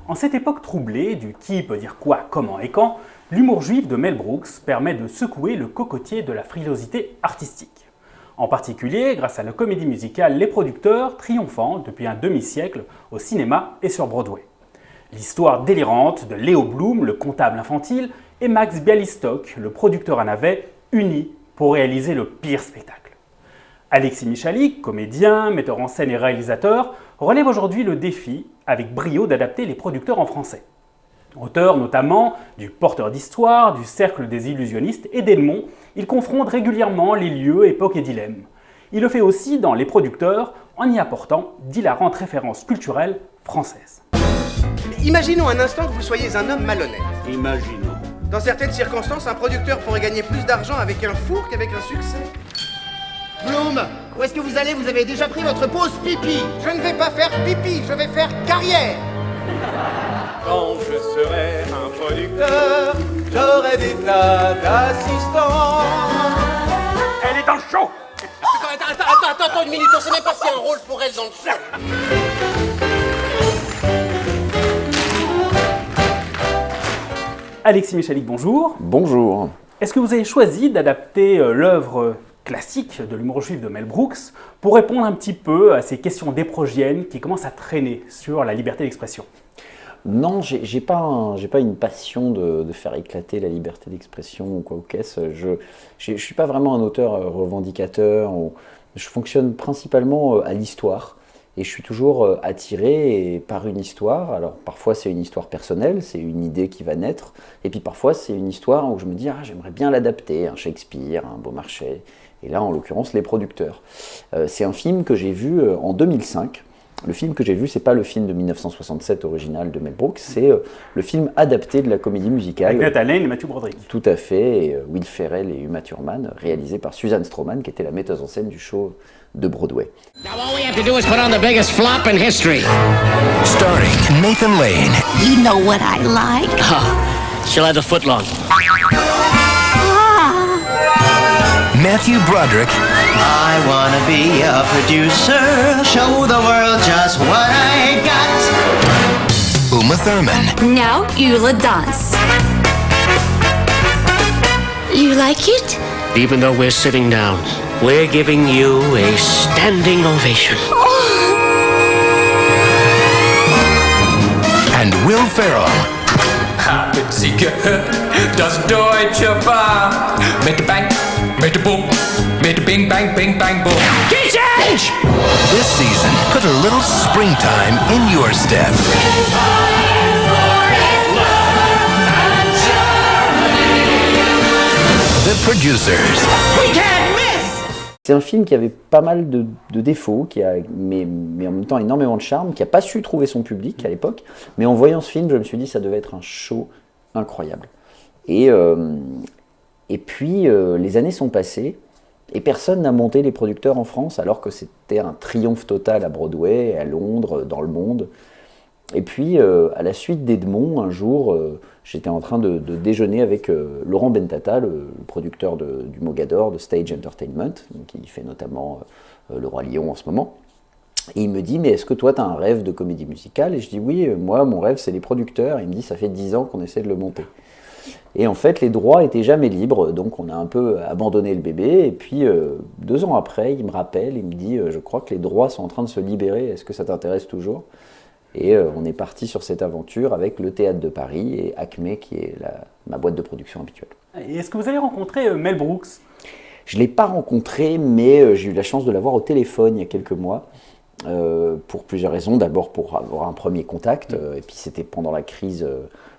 En cette époque troublée du qui peut dire quoi, comment et quand, l'humour juif de Mel Brooks permet de secouer le cocotier de la frilosité artistique. En particulier grâce à la comédie musicale Les Producteurs, triomphant depuis un demi-siècle au cinéma et sur Broadway. L'histoire délirante de Léo Bloom, le comptable infantile, et Max Bialystock, le producteur à navet, unis pour réaliser le pire spectacle. Alexis Michalik, comédien, metteur en scène et réalisateur, relève aujourd'hui le défi, avec brio, d'adapter Les Producteurs en français. Auteur notamment du Porteur d'Histoire, du Cercle des Illusionnistes et d'Edmond, il confronte régulièrement les lieux, époques et dilemmes. Il le fait aussi dans Les Producteurs, en y apportant d'hilarantes références culturelles françaises. Imaginons un instant que vous soyez un homme malhonnête. Imaginons. Dans certaines circonstances, un producteur pourrait gagner plus d'argent avec un four qu'avec un succès. Bloom, où est-ce que vous allez? Vous avez déjà pris votre pause pipi. Je ne vais pas faire pipi, je vais faire carrière. Quand je serai un producteur, j'aurai des tas d'assistants. Elle est dans le show! Attends une minute, on sait même pas si y a un rôle pour elle dans le show. Alexis Michalik, bonjour. Bonjour. Est-ce que vous avez choisi d'adapter l'œuvre classique de l'humour juif de Mel Brooks pour répondre un petit peu à ces questions déprogiennes qui commencent à traîner sur la liberté d'expression? Non, j'ai pas une passion de faire éclater la liberté d'expression ou quoi ou qu'est-ce. Je suis pas vraiment un auteur revendicateur. Je fonctionne principalement à l'histoire. Et je suis toujours attiré par une histoire. Alors parfois c'est une histoire personnelle, c'est une idée qui va naître. Et puis parfois c'est une histoire où je me dis « Ah, j'aimerais bien l'adapter, un Shakespeare, un Beaumarchais ». Et là en l'occurrence Les Producteurs. C'est un film que j'ai vu en 2005. Le film que j'ai vu, c'est pas le film de 1967 original de Mel Brooks, c'est le film adapté de la comédie musicale. Avec Nathan Lane et Matthew Broderick. Tout à fait, et Will Ferrell et Uma Thurman, réalisé par Susan Stroman, qui était la metteuse en scène du show de Broadway. Now all we have to do is put on the biggest flop in history. Starring Nathan Lane. You know what I like? She'll have the footlong. Matthew Broderick. I wanna be a producer, show the world just what I got. Uma Thurman. Now Eula dance. You like it? Even though we're sitting down, we're giving you a standing ovation. And Will Ferrell. Haben Sie gehört, das Deutsche Bahn? Mit der Bang, mit der Boom, mit der Bing Bang, Bing Bang Boom. Key change! This season, put a little springtime in your step. The Producers. We can't miss! C'est un film qui avait pas mal de défauts, mais en même temps énormément de charme, qui n'a pas su trouver son public à l'époque. Mais en voyant ce film, je me suis dit que ça devait être un show incroyable. Et puis, les années sont passées, et personne n'a monté Les Producteurs en France, alors que c'était un triomphe total à Broadway, à Londres, dans le monde. Et puis, à la suite d'Edmond, un jour, j'étais en train de déjeuner avec Laurent Bentata, le producteur du Mogador, de Stage Entertainment, qui fait notamment Le Roi Lion en ce moment. Et il me dit « Mais est-ce que toi, tu as un rêve de comédie musicale ?» Et je dis « Oui, moi, mon rêve, c'est Les Producteurs. » Et il me dit « Ça fait 10 ans qu'on essaie de le monter. » Et en fait, les droits étaient jamais libres, donc on a un peu abandonné le bébé. Et puis, 2 ans après, il me rappelle, il me dit « Je crois que les droits sont en train de se libérer. Est-ce que ça t'intéresse toujours ?» Et on est parti sur cette aventure avec le Théâtre de Paris et Acme, qui est ma boîte de production habituelle. Et est-ce que vous avez rencontré Mel Brooks? Je ne l'ai pas rencontré, mais j'ai eu la chance de l'avoir au téléphone il y a quelques mois, pour plusieurs raisons. D'abord pour avoir un premier contact, et puis c'était pendant la crise,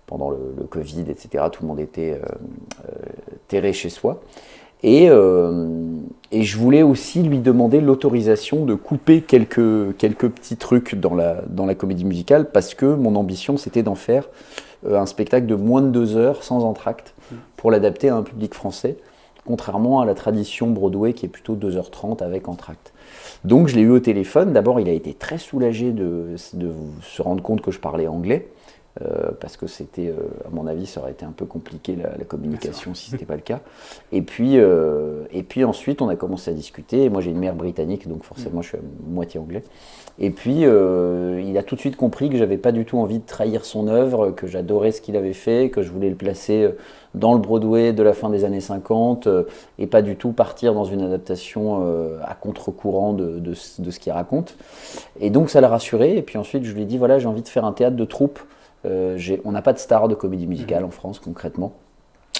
pendant le Covid, etc. Tout le monde était terré chez soi. Et je voulais aussi lui demander l'autorisation de couper quelques petits trucs dans la comédie musicale, parce que mon ambition, c'était d'en faire un spectacle de moins de 2 heures, sans entracte, pour l'adapter à un public français, contrairement à la tradition Broadway, qui est plutôt 2h30 avec entracte. Donc je l'ai eu au téléphone. D'abord, il a été très soulagé de se rendre compte que je parlais anglais, parce que c'était, à mon avis, ça aurait été un peu compliqué la communication si ce n'était pas le cas. Et puis ensuite, on a commencé à discuter. Moi, j'ai une mère britannique, donc forcément, je suis à moitié anglais. Et puis, il a tout de suite compris que j'avais pas du tout envie de trahir son œuvre, que j'adorais ce qu'il avait fait, que je voulais le placer dans le Broadway de la fin des années 50 et pas du tout partir dans une adaptation à contre-courant de ce qu'il raconte. Et donc, ça l'a rassuré. Et puis ensuite, je lui ai dit, voilà, j'ai envie de faire un théâtre de troupe. On n'a pas de star de comédie musicale en France, concrètement.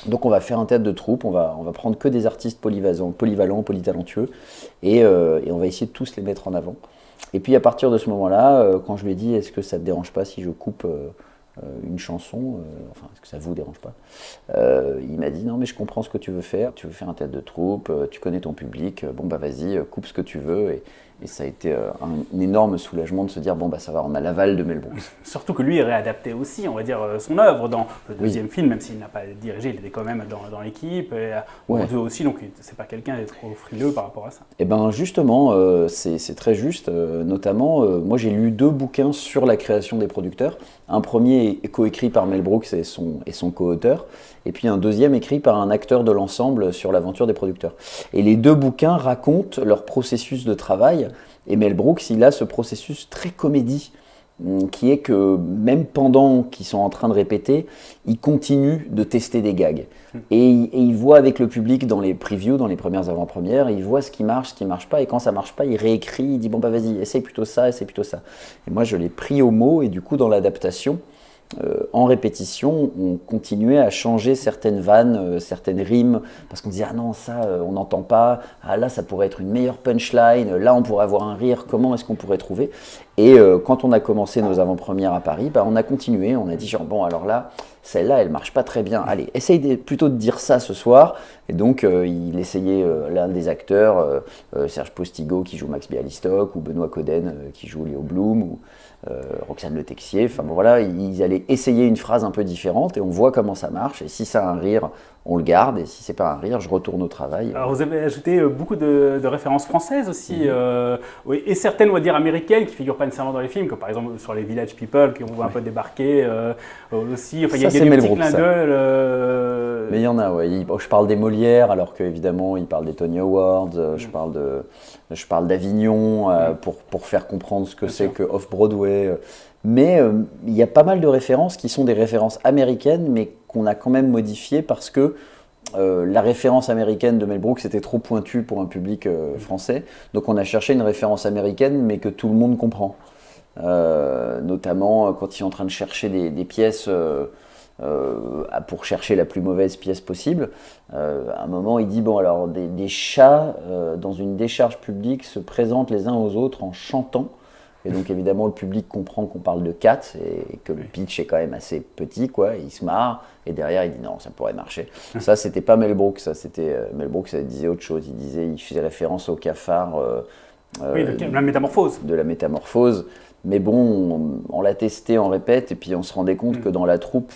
Donc on va faire un théâtre de troupe, on va prendre que des artistes polyvalents, polytalentueux, et on va essayer de tous les mettre en avant. Et puis à partir de ce moment-là, quand je lui ai dit, est-ce que ça ne te dérange pas si je coupe une chanson, enfin est-ce que ça vous dérange pas, il m'a dit, non mais je comprends ce que tu veux faire un théâtre de troupe, tu connais ton public, bon bah vas-y, coupe ce que tu veux, et ça a été un énorme soulagement de se dire, bon bah ça va, on a l'aval de Mel Brooks. Surtout que lui réadaptait aussi, on va dire, son œuvre dans le deuxième film, même s'il n'a pas dirigé, il était quand même dans l'équipe, et deux aussi, donc c'est pas quelqu'un d'être trop frileux par rapport à ça. Et ben justement, c'est très juste, notamment, moi j'ai lu 2 bouquins sur la création des producteurs, un premier est coécrit par Mel Brooks et son co-auteur, et puis un deuxième écrit par un acteur de l'ensemble sur l'aventure des producteurs. Et les 2 bouquins racontent leur processus de travail, et Mel Brooks, il a ce processus très comédie, qui est que même pendant qu'ils sont en train de répéter, il continue de tester des gags. Et il voit avec le public dans les previews, dans les premières avant-premières, il voit ce qui marche pas, et quand ça marche pas, il réécrit, il dit bon bah vas-y, essaye plutôt ça. Et moi je l'ai pris au mot, et du coup dans l'adaptation, en répétition, on continuait à changer certaines vannes, certaines rimes, parce qu'on disait ah non ça on n'entend pas, ah là ça pourrait être une meilleure punchline, là on pourrait avoir un rire, comment est-ce qu'on pourrait trouver? Et quand on a commencé nos avant-premières à Paris, bah, on a continué, on a dit genre bon alors là, celle-là elle marche pas très bien, allez essaye plutôt de dire ça ce soir. Et donc il essayait l'un des acteurs, Serge Postigo qui joue Max Bialystock, ou Benoît Coden qui joue Léo Blum, ou Roxane Le Texier, enfin bon voilà, ils allaient essayer une phrase un peu différente et on voit comment ça marche, et si ça a un rire, on le garde, et si c'est pas un rire, je retourne au travail. Alors vous avez ajouté beaucoup de références françaises aussi, oui, et certaines, on va dire, américaines qui figurent pas nécessairement dans les films, comme par exemple sur les Village People, qui on voit un peu débarquer aussi, enfin il y a des petits clins d'œil. Mais il y en a, ouais. Je parle des Molières, alors qu'évidemment il parle des Tony Awards, je parle d'Avignon, pour faire comprendre ce que c'est que Off-Broadway. Mais il y a pas mal de références qui sont des références américaines, mais qu'on a quand même modifiées parce que la référence américaine de Mel Brooks était trop pointue pour un public français. Donc on a cherché une référence américaine, mais que tout le monde comprend. Notamment quand ils sont en train de chercher des pièces pour chercher la plus mauvaise pièce possible. À un moment, il dit, bon alors, des chats dans une décharge publique se présentent les uns aux autres en chantant. Et donc évidemment, le public comprend qu'on parle de cats et que le pitch est quand même assez petit, quoi. Il se marre et derrière, il dit non, ça pourrait marcher. Ça, c'était pas Mel Brooks. Ça, c'était Mel Brooks disait autre chose. Il faisait référence au cafard. De la métamorphose. De la métamorphose. Mais bon, on l'a testé en répète et puis on se rendait compte que dans la troupe,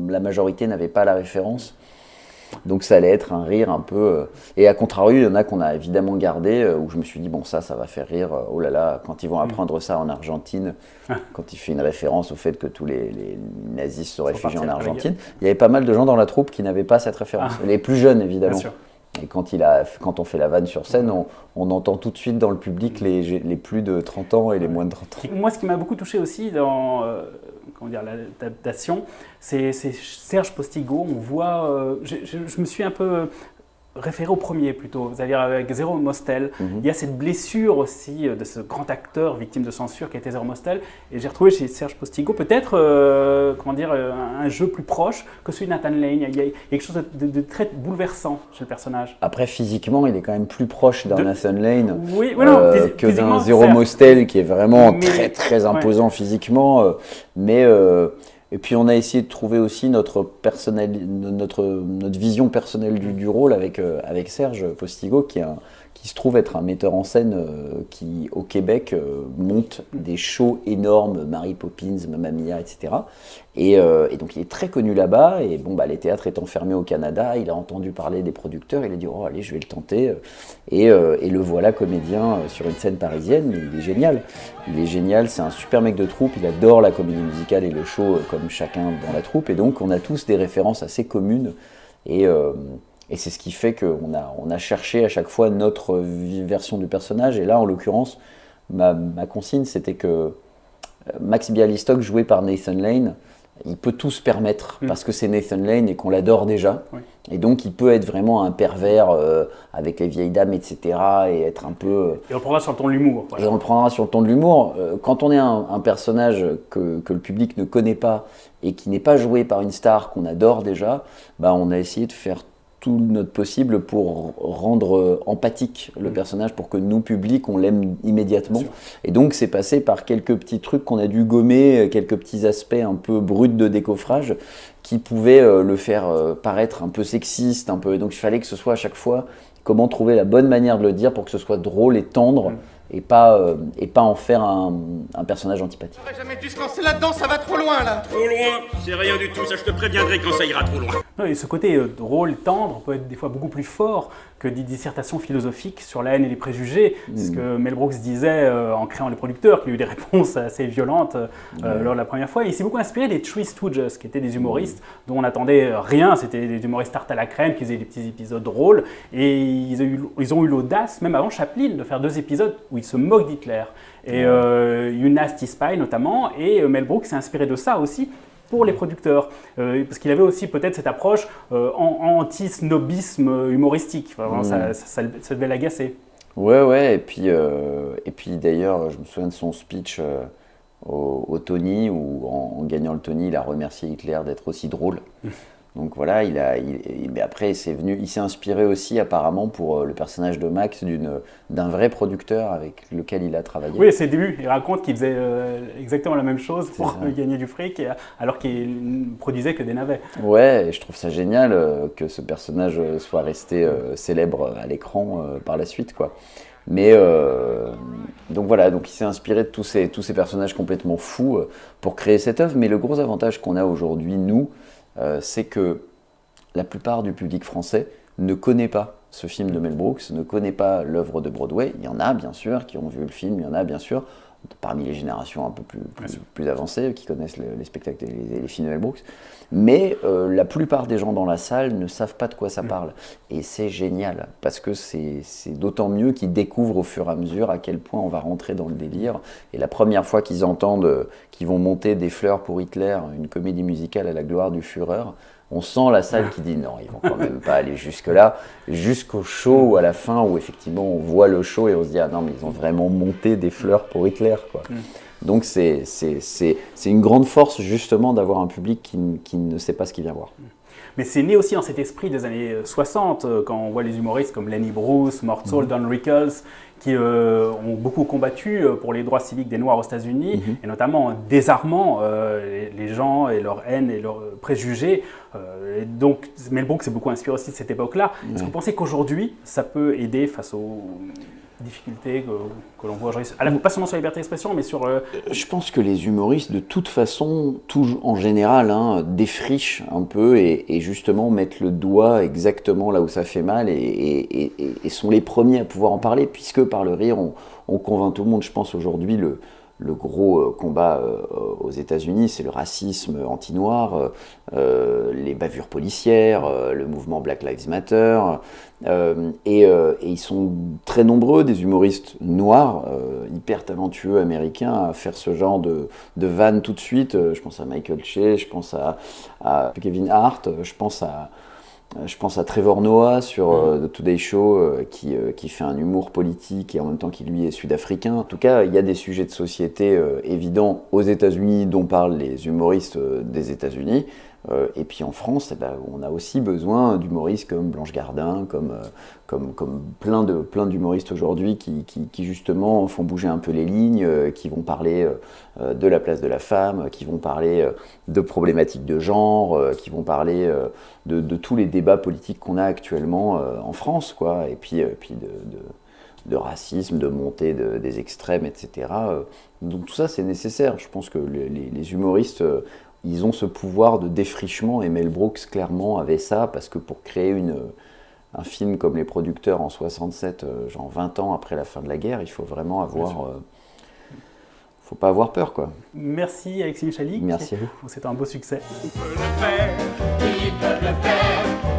la majorité n'avait pas la référence. Donc ça allait être un rire un peu... Et à contrario, il y en a qu'on a évidemment gardé, où je me suis dit, bon ça va faire rire, oh là là, quand ils vont apprendre ça en Argentine, quand il fait une référence au fait que tous les nazis se réfugient en Argentine, il y avait pas mal de gens dans la troupe qui n'avaient pas cette référence. Les plus jeunes, évidemment. Bien sûr. Et quand on fait la vanne sur scène, on entend tout de suite dans le public les plus de 30 ans et les moins de 30 ans. Moi, ce qui m'a beaucoup touché aussi dans l'adaptation, c'est Serge Postigo. On voit, je me suis un peu référé au premier plutôt, c'est-à-dire avec Zéro Mostel. Il y a cette blessure aussi de ce grand acteur victime de censure qui était Zéro Mostel, et j'ai retrouvé chez Serge Postigo peut-être un jeu plus proche que celui de Nathan Lane. Il y a quelque chose de très bouleversant chez le personnage. Après, physiquement, il est quand même plus proche d'un Nathan Lane que d'un Zéro Mostel, qui est vraiment très très imposant physiquement, et puis on a essayé de trouver aussi notre vision personnelle du rôle avec Serge Postigo, qui est qui se trouve être un metteur en scène qui, au Québec, monte des shows énormes, Mary Poppins, Mamma Mia, etc. Et donc il est très connu là-bas, et bon, les théâtres étant fermés au Canada, il a entendu parler des producteurs, il a dit « Oh, allez, je vais le tenter », et le voilà comédien sur une scène parisienne, mais il est génial. Il est génial, c'est un super mec de troupe, il adore la comédie musicale et le show comme chacun dans la troupe, et donc on a tous des références assez communes, et c'est ce qui fait qu'on a cherché à chaque fois notre version du personnage, et là en l'occurrence, ma consigne c'était que Max Bialystock, joué par Nathan Lane, il peut tout se permettre parce que c'est Nathan Lane et qu'on l'adore déjà. Oui. Et donc il peut être vraiment un pervers avec les vieilles dames, etc. et être un peu... Et on le prendra sur le ton de l'humour. Voilà. Et on le prendra sur le ton de l'humour. Quand on est un personnage que le public ne connaît pas et qui n'est pas joué par une star qu'on adore déjà, on a essayé de faire tout notre possible pour rendre empathique le personnage, pour que nous, public, on l'aime immédiatement. Et donc, c'est passé par quelques petits trucs qu'on a dû gommer, quelques petits aspects un peu bruts de décoffrage qui pouvaient le faire paraître un peu sexiste, un peu... Donc, il fallait que ce soit à chaque fois comment trouver la bonne manière de le dire pour que ce soit drôle et tendre. Et pas en faire un personnage antipathique. J'aurais jamais dû se lancer là-dedans, ça va trop loin là. Trop loin, c'est rien du tout, ça je te préviendrai quand ça ira trop loin. Non, et ce côté drôle, tendre, peut être des fois beaucoup plus fort que des dissertations philosophiques sur la haine et les préjugés. C'est ce que Mel Brooks disait en créant les producteurs, qu'il a eu des réponses assez violentes lors de la première fois. Et il s'est beaucoup inspiré des Three Stooges, qui étaient des humoristes dont on n'attendait rien. C'était des humoristes tarte à la crème qui faisaient des petits épisodes drôles. Et ils ont eu l'audace, même avant Chaplin, de faire 2 épisodes où ils se moquent d'Hitler. Et You Nasty Spy notamment. Et Mel Brooks s'est inspiré de ça aussi pour les producteurs, parce qu'il avait aussi peut-être cette approche anti-snobisme humoristique. Enfin, ça devait l'agacer. Ouais, et puis d'ailleurs, je me souviens de son speech au Tony, où en gagnant le Tony, il a remercié Hitler d'être aussi drôle. Donc voilà, mais après, il s'est inspiré aussi apparemment pour le personnage de Max d'un vrai producteur avec lequel il a travaillé. Oui, à ses débuts, il raconte qu'il faisait exactement la même chose pour gagner du fric, alors qu'il produisait que des navets. Ouais, et je trouve ça génial que ce personnage soit resté célèbre à l'écran par la suite, quoi. Mais donc voilà, donc il s'est inspiré de tous ces personnages complètement fous pour créer cette œuvre. Mais le gros avantage qu'on a aujourd'hui, nous, c'est que la plupart du public français ne connaît pas ce film de Mel Brooks, ne connaît pas l'œuvre de Broadway. Il y en a bien sûr qui ont vu le film, il y en a bien sûr parmi les générations un peu plus avancées qui connaissent les spectacles et les films de Mel Brooks. Mais la plupart des gens dans la salle ne savent pas de quoi ça parle. Et c'est génial, parce que c'est d'autant mieux qu'ils découvrent au fur et à mesure à quel point on va rentrer dans le délire. Et la première fois qu'ils entendent qu'ils vont monter des fleurs pour Hitler, une comédie musicale à la gloire du Führer, on sent la salle qui dit non, ils vont quand même pas aller jusque-là, jusqu'au show ou à la fin où effectivement on voit le show et on se dit ah non mais ils ont vraiment monté des fleurs pour Hitler, quoi. Donc c'est une grande force justement d'avoir un public qui ne sait pas ce qu'il vient voir. Mais c'est né aussi dans cet esprit des années 60, quand on voit les humoristes comme Lenny Bruce, Mort Sahl, Don Rickles, qui ont beaucoup combattu pour les droits civiques des Noirs aux États-Unis, et notamment en désarmant les gens et leur haine et leurs préjugés. Et donc Mel Brooks s'est beaucoup inspiré aussi de cette époque-là. Est-ce que vous pensez qu'aujourd'hui, ça peut aider face aux difficultés que l'on voit aujourd'hui, pas seulement sur la liberté d'expression, mais sur... Je pense que les humoristes, de toute façon, en général, défrichent un peu et justement mettent le doigt exactement là où ça fait mal et sont les premiers à pouvoir en parler, puisque par le rire, on convainc tout le monde. Je pense aujourd'hui, le gros combat aux États-Unis, c'est le racisme anti-noir, les bavures policières, le mouvement Black Lives Matter, et ils sont très nombreux, des humoristes noirs, hyper talentueux américains, à faire ce genre de vannes tout de suite. Je pense à Michael Che, je pense à Kevin Hart, je pense à Trevor Noah sur The Today Show qui fait un humour politique et en même temps qui lui est sud-africain. En tout cas, il y a des sujets de société évidents aux États-Unis dont parlent les humoristes des États-Unis. Et puis en France, on a aussi besoin d'humoristes comme Blanche Gardin, comme plein d'humoristes aujourd'hui qui justement font bouger un peu les lignes, qui vont parler de la place de la femme, qui vont parler de problématiques de genre, qui vont parler de tous les débats politiques qu'on a actuellement en France, quoi. Et puis de racisme, de montée des extrêmes, etc. Donc tout ça, c'est nécessaire. Je pense que les humoristes, ils ont ce pouvoir de défrichement, et Mel Brooks, clairement, avait ça, parce que pour créer un film comme Les Producteurs en 67, genre 20 ans après la fin de la guerre, il faut vraiment avoir... faut pas avoir peur, quoi. Merci Alexis Michalik. Merci à vous. C'était un beau succès. Ils peuvent le faire,